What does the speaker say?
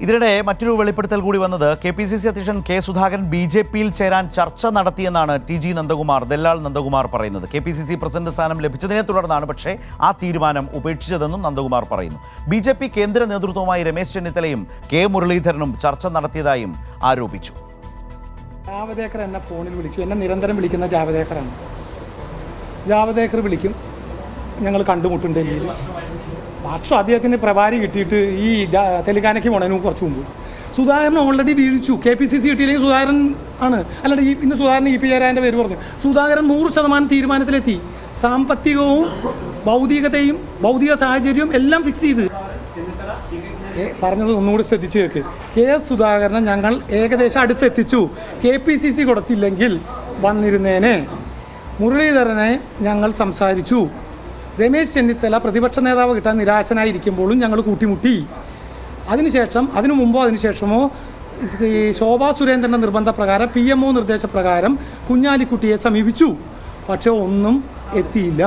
ഇതിനിടെ മറ്റൊരു വെളിപ്പെടുത്തൽ കൂടി വന്നത് KPCC അധ്യക്ഷൻ കെ സുധാകരൻ BJP-യിൽ ചേരാൻ ചർച്ച നടത്തിയെന്നാണ് TG നന്ദകുമാർ, ദല്ലാൽ നന്ദകുമാർ പറയുന്നത്. KPCC പ്രസിഡന്റ് സ്ഥാനം ലഭിച്ചതിനെ തുടർന്നാണ് പക്ഷേ ആ തീരുമാനം ഉപേക്ഷിച്ചതെന്നും നന്ദകുമാർ പറയുന്നു. BJP കേന്ദ്ര നേതൃത്വവുമായി രമേശ് ചെന്നിത്തലയും K മുരളീധരനും ചർച്ച നടത്തിയതായും ആരോപിച്ചു. ജാവദേക്കർ എന്നെ ഫോണിൽ വിളിച്ചു. എന്നെ നിരന്തരം വിളിക്കുന്ന ജാവദേക്കറാണ്. ജാവദേക്കർ വിളിക്കും, ഞങ്ങൾ കണ്ടുമുട്ടും ഡൽഹിയിൽ. പക്ഷേ അദ്ദേഹത്തിന് പ്രഭാരി കിട്ടിയിട്ട് ഈ തെലുങ്കാനയ്ക്ക് പോണതിന് കുറച്ച് മുമ്പ് സുധാകരൻ ഓൾറെഡി വീഴിച്ചു. KPCC കിട്ടിയില്ലെങ്കിൽ സുധാകരൻ ആണ്, അല്ലാണ്ട് ഇന്ന് സുധാകരൻ EP ജയരാജൻ്റെ പേര് പറഞ്ഞു. സുധാകരൻ 100% തീരുമാനത്തിലെത്തി. സാമ്പത്തികവും ഭൗതിക സാഹചര്യവും എല്ലാം ഫിക്സ് ചെയ്ത് പറഞ്ഞത് ഒന്നുകൂടി ശ്രദ്ധിച്ച് കേൾക്ക്. സുധാകരനെ ഞങ്ങൾ ഏകദേശം അടുത്തെത്തിച്ചു. KPCC കൊടുത്തില്ലെങ്കിൽ വന്നിരുന്നേനെ. മുരളീധരനെ ഞങ്ങൾ സംസാരിച്ചു. രമേശ് ചെന്നിത്തല പ്രതിപക്ഷ നേതാവ് കിട്ടാൻ നിരാശനായിരിക്കുമ്പോഴും ഞങ്ങൾ കൂട്ടിമുട്ടി. അതിനു മുമ്പോ അതിനുശേഷമോ ശോഭാ സുരേന്ദ്രൻ്റെ നിർബന്ധപ്രകാരം PMO നിർദ്ദേശപ്രകാരം കുഞ്ഞാലിക്കുട്ടിയെ സമീപിച്ചു. പക്ഷേ ഒന്നും എത്തിയില്ല.